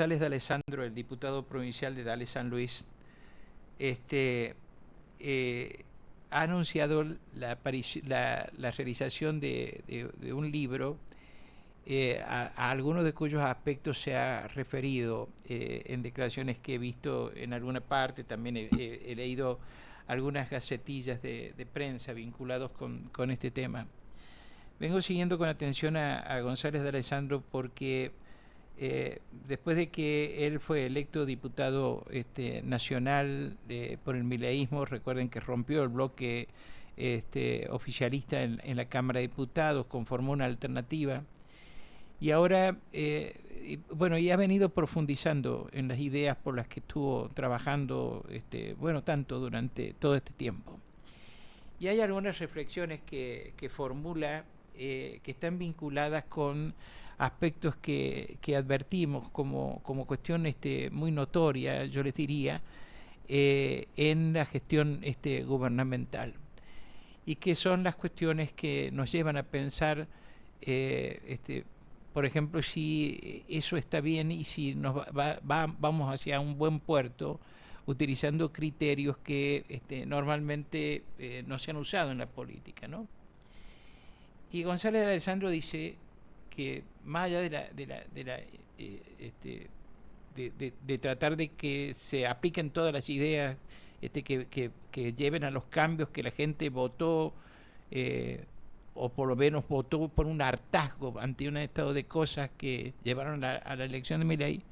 González de Alessandro, el diputado provincial de Dale San Luis, este, eh, ha anunciado la realización de un libro a algunos de cuyos aspectos se ha referido en declaraciones que he visto en alguna parte. También he leído algunas gacetillas de prensa vinculados con este tema. Vengo siguiendo con atención a González de Alessandro porque después de que él fue electo diputado nacional por el mileísmo, recuerden que rompió el bloque oficialista en la Cámara de Diputados, conformó una alternativa y ahora, bueno, y ha venido profundizando en las ideas por las que estuvo trabajando, bueno, tanto durante todo este tiempo. Y hay algunas reflexiones que formula que están vinculadas con aspectos que advertimos como cuestión muy notoria, yo les diría, en la gestión gubernamental. Y que son las cuestiones que nos llevan a pensar, por ejemplo, si eso está bien y si vamos hacia un buen puerto utilizando criterios que normalmente no se han usado en la política, ¿no? Y González de Alessandro dice que más allá de tratar de que se apliquen todas las ideas que lleven a los cambios que la gente votó, o por lo menos votó por un hartazgo ante un estado de cosas que llevaron a la elección de Milei,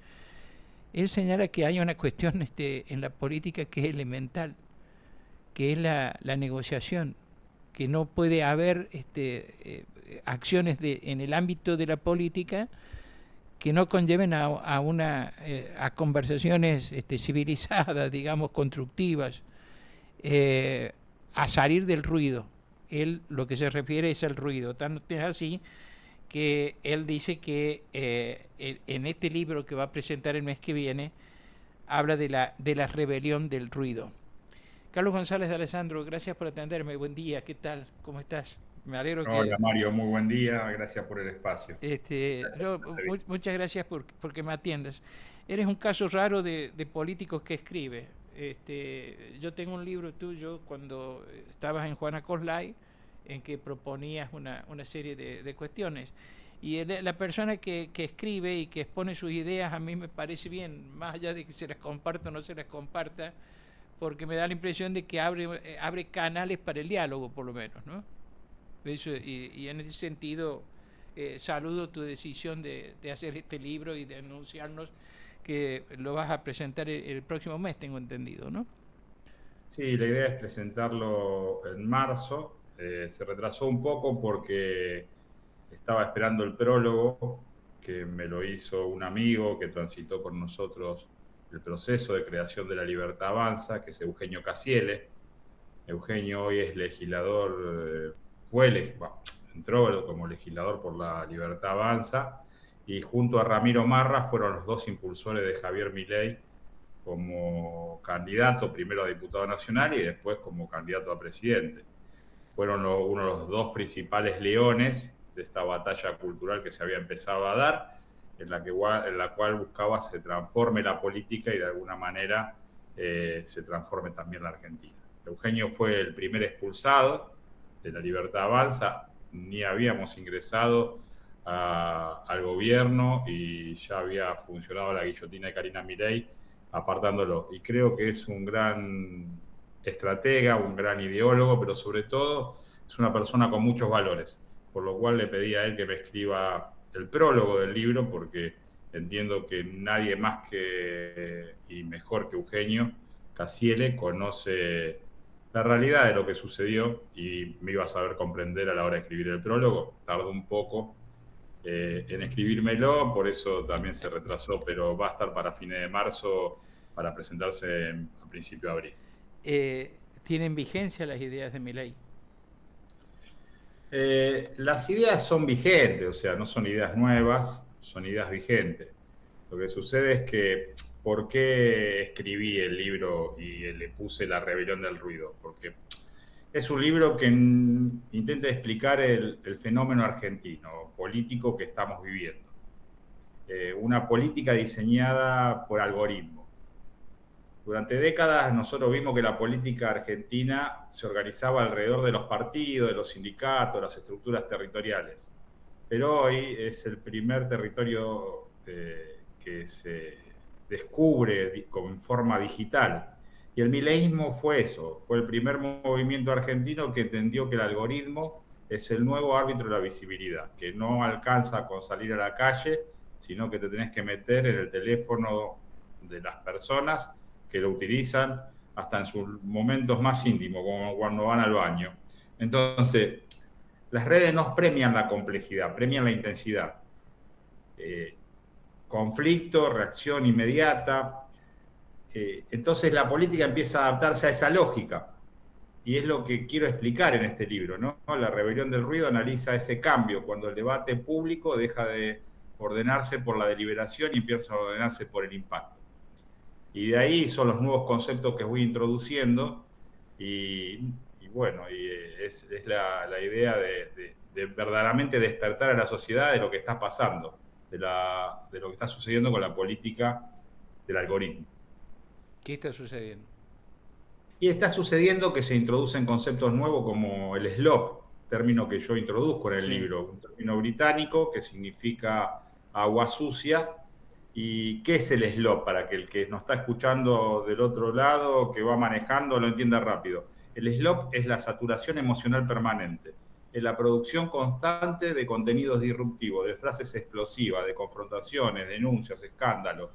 él señala que hay una cuestión en la política que es elemental, que es la negociación, que no puede haber acciones en el ámbito de la política que no conlleven a conversaciones civilizadas, digamos, constructivas, a salir del ruido. Él lo que se refiere es al ruido. Tanto es así que él dice que en este libro que va a presentar el mes que viene, habla de la rebelión del ruido. Carlos González de Alessandro, gracias por atenderme. Buen día, ¿qué tal? ¿Cómo estás? Me alegro Hola que... Mario, muy buen día, gracias por el espacio. Muchas gracias porque me atiendas. Eres un caso raro de políticos que escribe. Yo tengo un libro tuyo cuando estabas en Juana Coslay, en que proponías una serie de cuestiones. Y la persona que escribe y que expone sus ideas a mí me parece bien, más allá de que se las comparta o no se las comparta, porque me da la impresión de que abre canales para el diálogo, por lo menos, ¿no? Eso, y en ese sentido, saludo tu decisión de hacer este libro y de anunciarnos que lo vas a presentar el próximo mes, tengo entendido, ¿no? Sí, la idea es presentarlo en marzo. Se retrasó un poco porque estaba esperando el prólogo, que me lo hizo un amigo que transitó con nosotros el proceso de creación de La Libertad Avanza, que es Eugenio Casiele. Eugenio hoy es legislador, entró como legislador por La Libertad Avanza, y junto a Ramiro Marra fueron los dos impulsores de Javier Milei como candidato primero a diputado nacional y después como candidato a presidente. Fueron uno de los dos principales leones de esta batalla cultural que se había empezado a dar, en la cual buscaba se transforme la política y de alguna manera se transforme también la Argentina. Eugenio fue el primer expulsado de La Libertad Avanza, ni habíamos ingresado al gobierno y ya había funcionado la guillotina de Karina Milei apartándolo. Y creo que es un gran estratega, un gran ideólogo, pero sobre todo es una persona con muchos valores, por lo cual le pedí a él que me escriba el prólogo del libro, porque entiendo que nadie más que y mejor que Eugenio Casiele conoce la realidad de lo que sucedió y me iba a saber comprender a la hora de escribir el prólogo. Tardó un poco en escribírmelo, por eso también se retrasó, pero va a estar para fines de marzo para presentarse a principio de abril. ¿Tienen vigencia las ideas de mi ley? Las ideas son vigentes, o sea, no son ideas nuevas, son ideas vigentes. Lo que sucede es que, ¿por qué escribí el libro y le puse La rebelión del ruido? Porque es un libro que intenta explicar el fenómeno argentino político que estamos viviendo. una política diseñada por algoritmo. Durante décadas nosotros vimos que la política argentina se organizaba alrededor de los partidos, de los sindicatos, las estructuras territoriales. Pero hoy es el primer territorio que se descubre en forma digital. Y el mileísmo fue eso, fue el primer movimiento argentino que entendió que el algoritmo es el nuevo árbitro de la visibilidad, que no alcanza con salir a la calle, sino que te tenés que meter en el teléfono de las personas que lo utilizan hasta en sus momentos más íntimos, como cuando van al baño. Entonces, las redes no premian la complejidad, premian la intensidad. Conflicto, reacción inmediata. Entonces la política empieza a adaptarse a esa lógica. Y es lo que quiero explicar en este libro, ¿no? La rebelión del ruido analiza ese cambio, cuando el debate público deja de ordenarse por la deliberación y empieza a ordenarse por el impacto. Y de ahí son los nuevos conceptos que voy introduciendo y es la idea de verdaderamente despertar a la sociedad de lo que está pasando, de lo que está sucediendo con la política del algoritmo. ¿Qué está sucediendo? Y está sucediendo que se introducen conceptos nuevos como el SLOP, término que yo introduzco en el libro, un término británico que significa agua sucia. ¿Y qué es el SLOP? Para que el que nos está escuchando del otro lado, que va manejando, lo entienda rápido. El SLOP es la saturación emocional permanente, es la producción constante de contenidos disruptivos, de frases explosivas, de confrontaciones, denuncias, escándalos,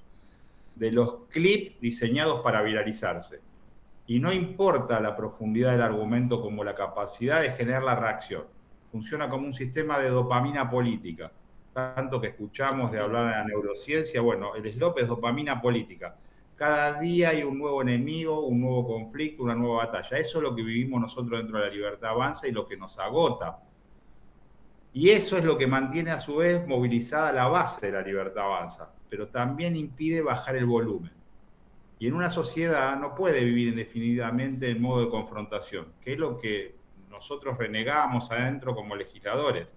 de los clips diseñados para viralizarse. Y no importa la profundidad del argumento como la capacidad de generar la reacción. Funciona como un sistema de dopamina política. Tanto que escuchamos de hablar de la neurociencia, bueno, el SLOP es dopamina política. Cada día hay un nuevo enemigo, un nuevo conflicto, una nueva batalla. Eso es lo que vivimos nosotros dentro de La Libertad Avanza y lo que nos agota. Y eso es lo que mantiene a su vez movilizada la base de La Libertad Avanza, pero también impide bajar el volumen. Y en una sociedad no puede vivir indefinidamente en modo de confrontación, que es lo que nosotros renegamos adentro como legisladores.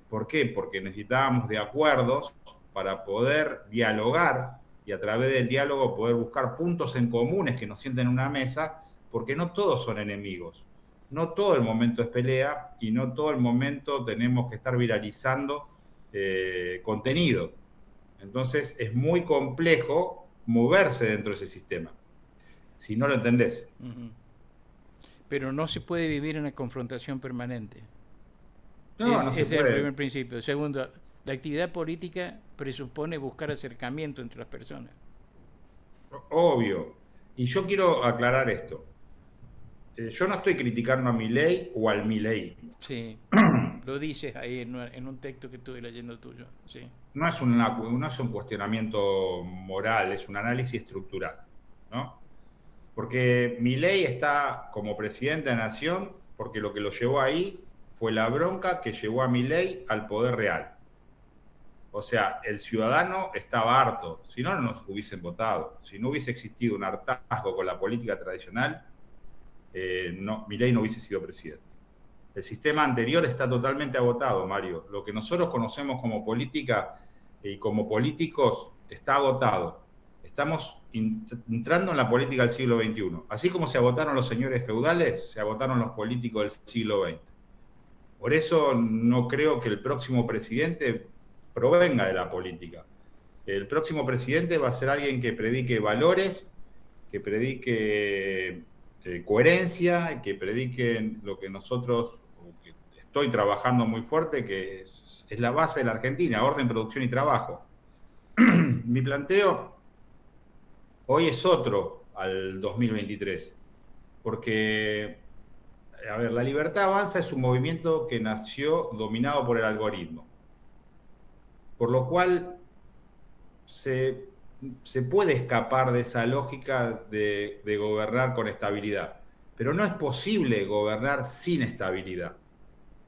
¿Por qué? Porque necesitábamos de acuerdos para poder dialogar y a través del diálogo poder buscar puntos en comunes que nos sienten en una mesa, porque no todos son enemigos. No todo el momento es pelea y no todo el momento tenemos que estar viralizando contenido. Entonces es muy complejo moverse dentro de ese sistema, si no lo entendés. Pero no se puede vivir en una confrontación permanente. No se ese es el puede. primer principio. Segundo, la actividad política presupone buscar acercamiento entre las personas. Obvio. Y yo quiero aclarar esto. Yo no estoy criticando a Milei o al mileísmo. Sí, lo dices ahí en un texto que estuve leyendo tuyo. Sí. No es un cuestionamiento moral, es un análisis estructural, ¿no? Porque Milei está como presidente de la nación porque lo que lo llevó ahí fue la bronca que llevó a Milei al poder real. O sea, el ciudadano estaba harto, si no, no nos hubiesen votado. Si no hubiese existido un hartazgo con la política tradicional, Milei no hubiese sido presidente. El sistema anterior está totalmente agotado, Mario. Lo que nosotros conocemos como política y como políticos está agotado. Estamos entrando en la política del siglo XXI. Así como se agotaron los señores feudales, se agotaron los políticos del siglo XX. Por eso no creo que el próximo presidente provenga de la política. El próximo presidente va a ser alguien que predique valores, que predique coherencia, que predique lo que nosotros, que estoy trabajando muy fuerte, que es la base de la Argentina, orden, producción y trabajo. Mi planteo hoy es otro al 2023, porque, a ver, La Libertad Avanza es un movimiento que nació dominado por el algoritmo, por lo cual se puede escapar de esa lógica de gobernar con estabilidad, pero no es posible gobernar sin estabilidad,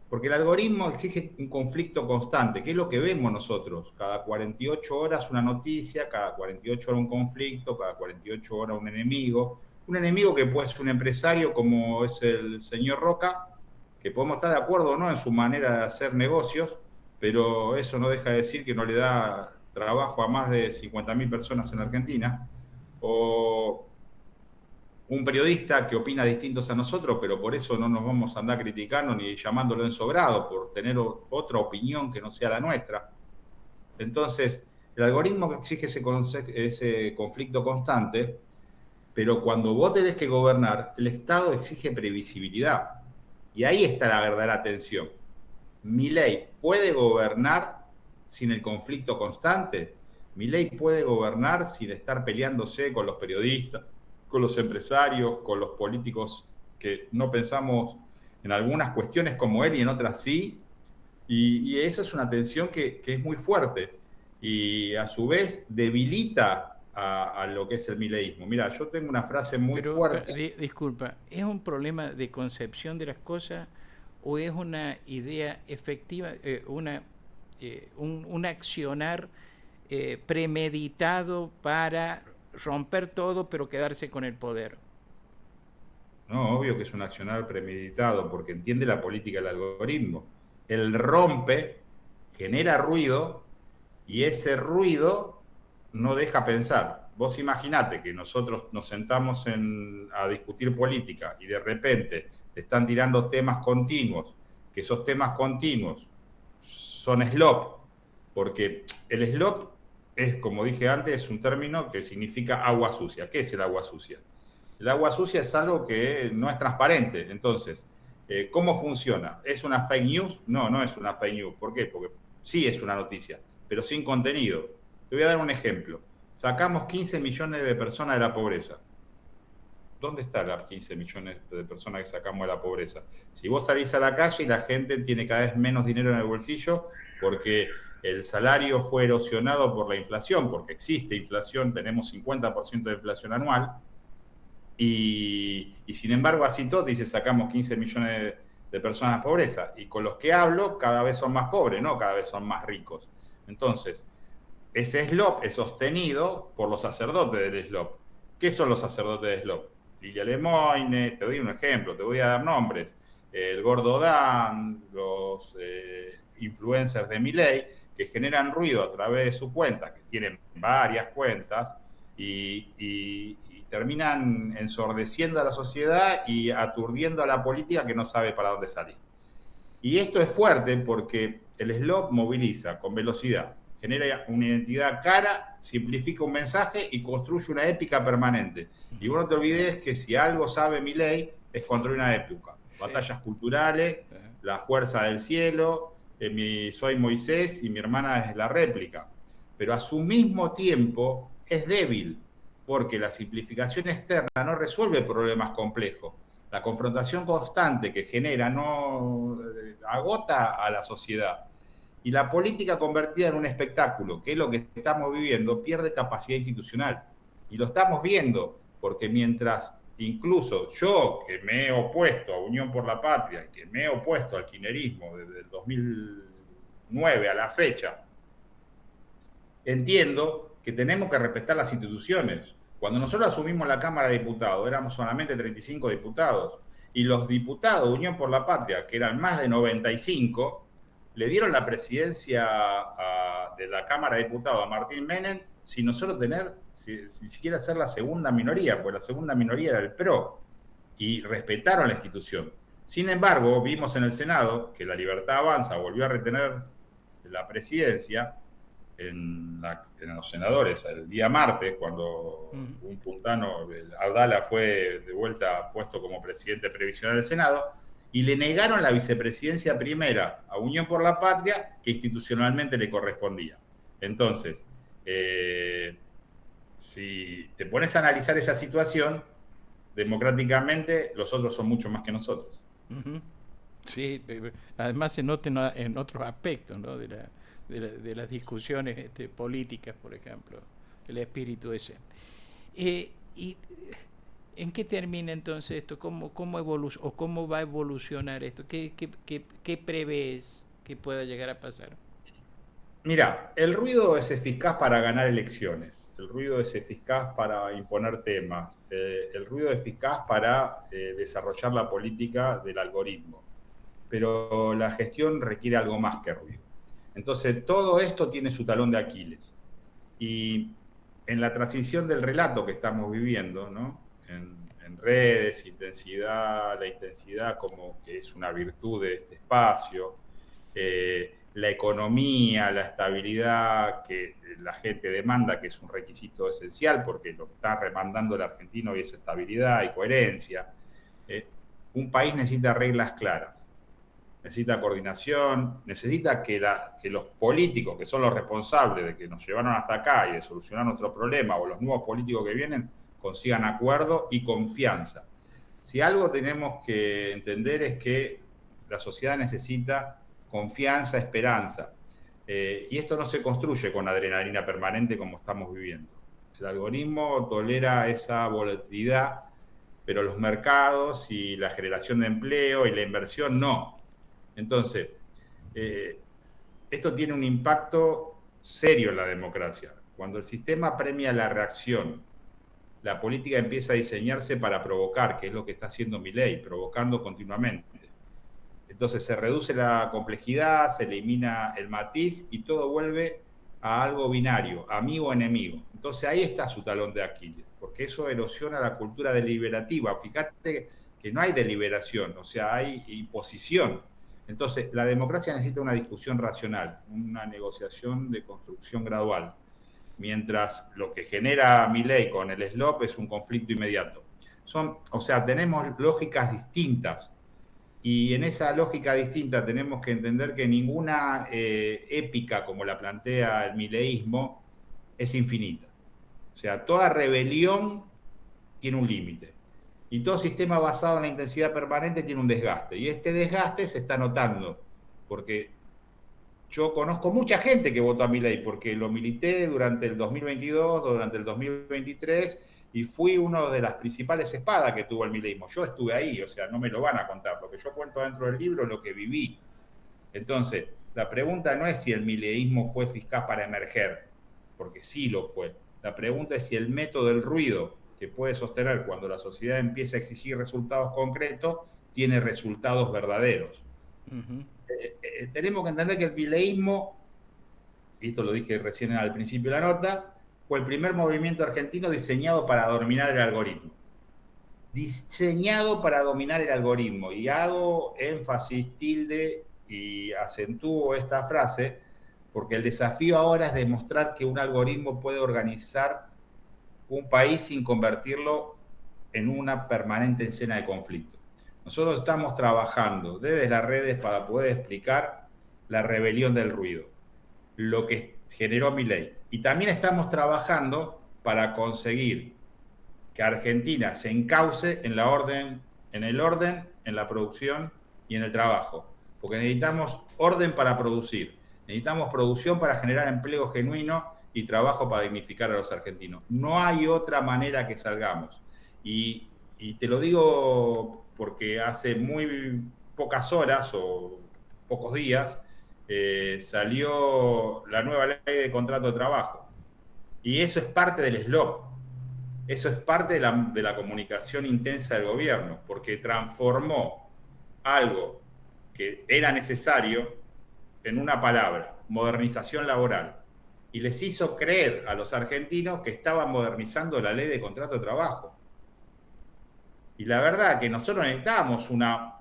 porque el algoritmo exige un conflicto constante, que es lo que vemos nosotros, cada 48 horas una noticia, cada 48 horas un conflicto, cada 48 horas un enemigo que puede ser un empresario como es el señor Roca, que podemos estar de acuerdo o no en su manera de hacer negocios, pero eso no deja de decir que no le da trabajo a más de 50.000 personas en Argentina, o un periodista que opina distintos a nosotros, pero por eso no nos vamos a andar criticando ni llamándolo ensobrado por tener otra opinión que no sea la nuestra. Entonces, el algoritmo exige ese conflicto constante, pero cuando vos tenés que gobernar, el Estado exige previsibilidad. Y ahí está la verdadera tensión. ¿Milei puede gobernar sin el conflicto constante? ¿Milei puede gobernar sin estar peleándose con los periodistas, con los empresarios, con los políticos que no pensamos en algunas cuestiones como él y en otras sí? Y esa es una tensión que es muy fuerte y a su vez debilita a lo que es el mileísmo. Mira, yo tengo una frase muy fuerte. Disculpa, ¿es un problema de concepción de las cosas o es una idea efectiva, un accionar premeditado para romper todo pero quedarse con el poder? No, obvio que es un accionar premeditado porque entiende la política del algoritmo. Él rompe, genera ruido y ese ruido no deja pensar. Vos imaginate que nosotros nos sentamos a discutir política y de repente te están tirando temas continuos, que esos temas continuos son slop, porque el slop es, como dije antes, es un término que significa agua sucia. ¿Qué es el agua sucia? El agua sucia es algo que no es transparente. Entonces, ¿cómo funciona? ¿Es una fake news? No, no es una fake news. ¿Por qué? Porque sí es una noticia, pero sin contenido. Te voy a dar un ejemplo. Sacamos 15 millones de personas de la pobreza. ¿Dónde están las 15 millones de personas que sacamos de la pobreza? Si vos salís a la calle y la gente tiene cada vez menos dinero en el bolsillo porque el salario fue erosionado por la inflación, porque existe inflación, tenemos 50% de inflación anual, y sin embargo así todo dice sacamos 15 millones de personas de pobreza, y con los que hablo cada vez son más pobres, no cada vez son más ricos. Entonces, ese SLOP es sostenido por los sacerdotes del SLOP. ¿Qué son los sacerdotes del SLOP? Lilia Lemoyne, te doy un ejemplo, te voy a dar nombres. El Gordo Dan, los influencers de Milei, que generan ruido a través de su cuenta, que tienen varias cuentas, y terminan ensordeciendo a la sociedad y aturdiendo a la política que no sabe para dónde salir. Y esto es fuerte porque el SLOP moviliza con velocidad, genera una identidad cara, simplifica un mensaje y construye una épica permanente. Y vos no te olvides que si algo sabe Milei es construir una época. Batallas culturales, la fuerza del cielo, soy Moisés y mi hermana es la réplica. Pero a su mismo tiempo es débil, porque la simplificación externa no resuelve problemas complejos. La confrontación constante que genera no agota a la sociedad. Y la política convertida en un espectáculo, que es lo que estamos viviendo, pierde capacidad institucional. Y lo estamos viendo, porque mientras incluso yo, que me he opuesto a Unión por la Patria, que me he opuesto al kirchnerismo desde el 2009 a la fecha, entiendo que tenemos que respetar las instituciones. Cuando nosotros asumimos la Cámara de Diputados, éramos solamente 35 diputados, y los diputados de Unión por la Patria, que eran más de 95, le dieron la presidencia de la Cámara de Diputados a Martín Menem sin nosotros tener, sin siquiera ser la segunda minoría, porque la segunda minoría era el PRO, y respetaron la institución. Sin embargo, vimos en el Senado que La Libertad Avanza volvió a retener la presidencia en los senadores el día martes, cuando un puntano, Abdala, fue de vuelta puesto como presidente previsional del Senado, y le negaron la vicepresidencia primera a Unión por la Patria, que institucionalmente le correspondía. Entonces, si te pones a analizar esa situación, democráticamente los otros son mucho más que nosotros. Sí, además se nota en otros aspectos, ¿no? de las discusiones políticas, por ejemplo, el espíritu ese. ¿Y en qué termina entonces esto? ¿Cómo va a evolucionar esto? ¿Qué prevés que pueda llegar a pasar? Mira, el ruido es eficaz para ganar elecciones, el ruido es eficaz para imponer temas, el ruido es eficaz para desarrollar la política del algoritmo, pero la gestión requiere algo más que ruido. Entonces, todo esto tiene su talón de Aquiles. Y en la transición del relato que estamos viviendo, ¿no? En redes, la intensidad como que es una virtud de este espacio, la economía, la estabilidad que la gente demanda, que es un requisito esencial, porque lo que está demandando el argentino hoy es estabilidad y coherencia. Un país necesita reglas claras, necesita coordinación, necesita que los políticos, que son los responsables de que nos llevaron hasta acá y de solucionar nuestro problema, o los nuevos políticos que vienen, consigan acuerdo y confianza. Si algo tenemos que entender es que la sociedad necesita confianza, esperanza. Y esto no se construye con adrenalina permanente como estamos viviendo. El algoritmo tolera esa volatilidad, pero los mercados y la generación de empleo y la inversión no. Entonces, esto tiene un impacto serio en la democracia. Cuando el sistema premia la reacción, la política empieza a diseñarse para provocar, que es lo que está haciendo Milei, provocando continuamente. Entonces se reduce la complejidad, se elimina el matiz y todo vuelve a algo binario, amigo-enemigo. Entonces ahí está su talón de Aquiles, porque eso erosiona la cultura deliberativa. Fíjate que no hay deliberación, o sea, hay imposición. Entonces, la democracia necesita una discusión racional, una negociación de construcción gradual, mientras lo que genera Milei con el SLOP es un conflicto inmediato. O sea, tenemos lógicas distintas, y en esa lógica distinta tenemos que entender que ninguna épica como la plantea el mileísmo es infinita. O sea, toda rebelión tiene un límite. Y todo sistema basado en la intensidad permanente tiene un desgaste. Y este desgaste se está notando, porque yo conozco mucha gente que votó a Milei, porque lo milité durante el 2022, durante el 2023, y fui una de las principales espadas que tuvo el mileísmo. Yo estuve ahí, o sea, no me lo van a contar. Lo que yo cuento dentro del libro es lo que viví. Entonces, la pregunta no es si el mileísmo fue eficaz para emerger, porque sí lo fue. La pregunta es si el método del ruido que puede sostener cuando la sociedad empieza a exigir resultados concretos tiene resultados verdaderos. Tenemos que entender que el mileísmo, y esto lo dije recién al principio de la nota, fue el primer movimiento argentino diseñado para dominar el algoritmo. Diseñado para dominar el algoritmo. Y hago énfasis, tilde, y acentúo esta frase, porque el desafío ahora es demostrar que un algoritmo puede organizar un país sin convertirlo en una permanente escena de conflicto. Nosotros estamos trabajando desde las redes para poder explicar la rebelión del ruido, lo que generó Milei. Y también estamos trabajando para conseguir que Argentina se encauce en el orden, en la producción y en el trabajo. Porque necesitamos orden para producir, necesitamos producción para generar empleo genuino y trabajo para dignificar a los argentinos. No hay otra manera que salgamos. Y te lo digo porque hace muy pocas horas o pocos días salió la nueva ley de contrato de trabajo. Y eso es parte del SLOP. Eso es parte de la comunicación intensa del gobierno, porque transformó algo que era necesario en una palabra, modernización laboral. Y les hizo creer a los argentinos que estaban modernizando la ley de contrato de trabajo. Y la verdad que nosotros necesitábamos una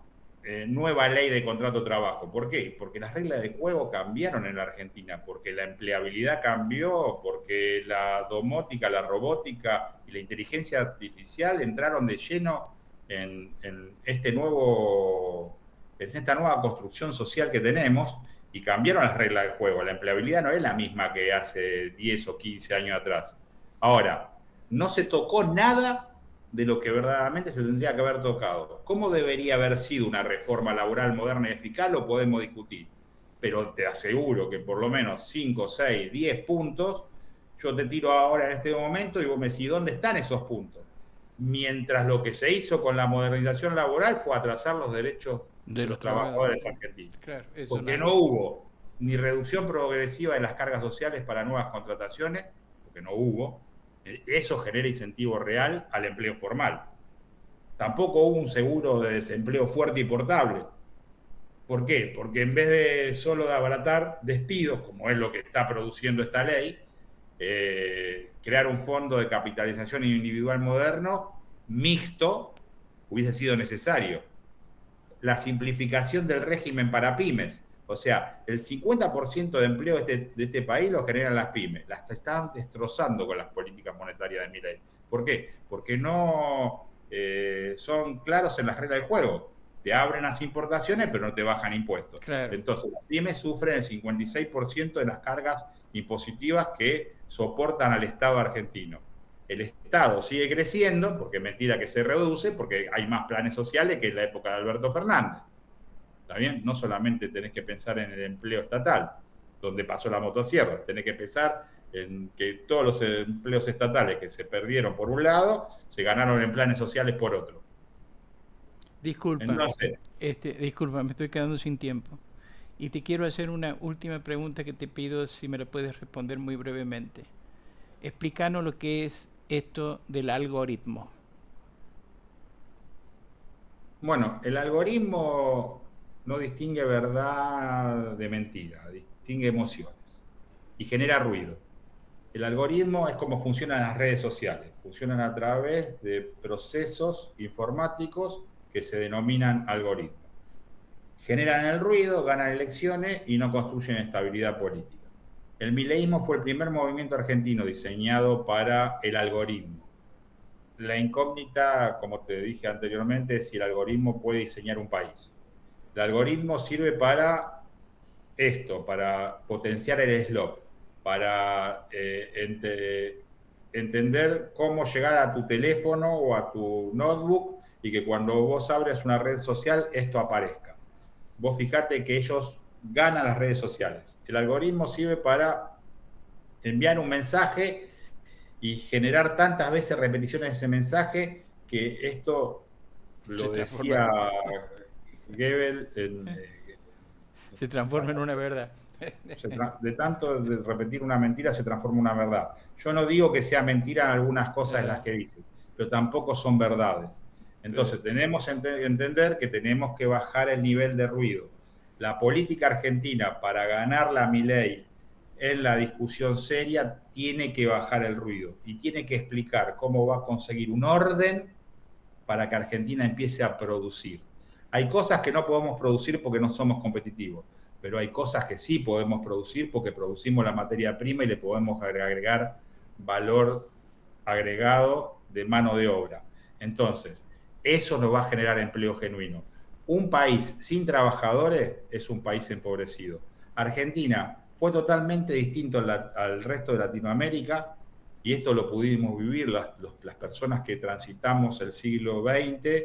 nueva ley de contrato de trabajo. ¿Por qué? Porque las reglas de juego cambiaron en la Argentina, porque la empleabilidad cambió, porque la domótica, la robótica y la inteligencia artificial entraron de lleno en esta nueva construcción social que tenemos, y cambiaron las reglas de juego. La empleabilidad no es la misma que hace 10 o 15 años atrás. Ahora, no se tocó nada de lo que verdaderamente se tendría que haber tocado. ¿Cómo debería haber sido una reforma laboral moderna y eficaz? Lo podemos discutir. Pero te aseguro que por lo menos 5, 6, 10 puntos, yo te tiro ahora en este momento y vos me decís, ¿dónde están esos puntos? Mientras lo que se hizo con la modernización laboral fue atrasar los derechos de los trabajadores argentinos. Claro, porque no hubo ni reducción progresiva de las cargas sociales para nuevas contrataciones, porque no hubo. Eso genera incentivo real al empleo formal. Tampoco hubo un seguro de desempleo fuerte y portable. ¿Por qué? Porque en vez de solo de abaratar despidos, como es lo que está produciendo esta ley, crear un fondo de capitalización individual moderno mixto hubiese sido necesario. La simplificación del régimen para pymes. O sea, el 50% de empleo de este país lo generan las pymes. Las están destrozando con las políticas monetarias de Milei. ¿Por qué? Porque no son claros en las reglas del juego. Te abren las importaciones, pero no te bajan impuestos. Claro. Entonces, las pymes sufren el 56% de las cargas impositivas que soportan al Estado argentino. El Estado sigue creciendo, porque es mentira que se reduce, porque hay más planes sociales que en la época de Alberto Fernández. ¿Está bien? No solamente tenés que pensar en el empleo estatal, donde pasó la motosierra, tenés que pensar en que todos los empleos estatales que se perdieron por un lado, se ganaron en planes sociales por otro. Disculpa, Entonces, disculpa, me estoy quedando sin tiempo. Y te quiero hacer una última pregunta que te pido si me la puedes responder muy brevemente. Explícanos lo que es esto del algoritmo. bueno, el algoritmo no distingue verdad de mentira, distingue emociones y genera ruido. El algoritmo es como funcionan las redes sociales. Funcionan a través de procesos informáticos que se denominan algoritmos. Generan el ruido, ganan elecciones y no construyen estabilidad política. El mileísmo fue el primer movimiento argentino diseñado para el algoritmo. La incógnita, como te dije anteriormente, es si el algoritmo puede diseñar un país. El algoritmo sirve para esto, para potenciar el slop, para entender cómo llegar a tu teléfono o a tu notebook y que cuando vos abres una red social esto aparezca. Vos fijate que ellos ganan las redes sociales. El algoritmo sirve para enviar un mensaje y generar tantas veces repeticiones de ese mensaje que esto lo decía Goebbels se transforma en una verdad. De tanto de repetir una mentira se transforma en una verdad. Yo no digo que sea mentira en algunas cosas las que dicen, pero tampoco son verdades. Entonces tenemos que entender que tenemos que bajar el nivel de ruido. La política argentina para ganarla a Milei en la discusión seria tiene que bajar el ruido y tiene que explicar cómo va a conseguir un orden para que Argentina empiece a producir. Hay cosas que no podemos producir porque no somos competitivos, pero hay cosas que sí podemos producir porque producimos la materia prima y le podemos agregar valor agregado de mano de obra. Entonces, eso nos va a generar empleo genuino. Un país sin trabajadores es un país empobrecido. Argentina fue totalmente distinto al resto de Latinoamérica y esto lo pudimos vivir las personas que transitamos el siglo XX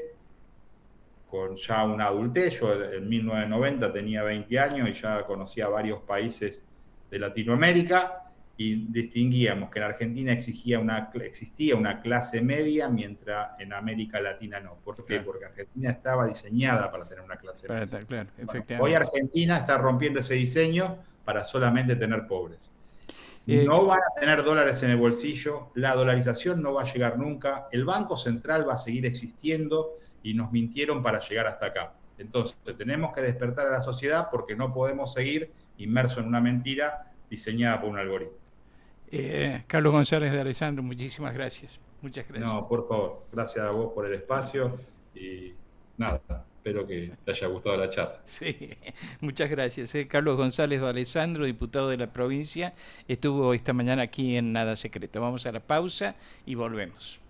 con ya una adultez. Yo en 1990 tenía 20 años y ya conocía varios países de Latinoamérica y distinguíamos que en Argentina existía una clase media, mientras en América Latina no. ¿Por qué? Claro. Porque Argentina estaba diseñada para tener una clase Para media. estar claro, Bueno, efectivamente. hoy Argentina está rompiendo ese diseño para solamente tener pobres. Eh, No van a tener dólares en el bolsillo, la dolarización no va a llegar nunca, el Banco Central va a seguir existiendo y nos mintieron para llegar hasta acá. Entonces, tenemos que despertar a la sociedad porque no podemos seguir inmersos en una mentira diseñada por un algoritmo. Carlos González de Alessandro, muchísimas gracias. Muchas gracias. No, por favor, gracias a vos por el espacio y nada, espero que te haya gustado la charla. Sí, muchas gracias. Carlos González de Alessandro, diputado de la provincia, estuvo esta mañana aquí en Nada Secreto. Vamos a la pausa y volvemos.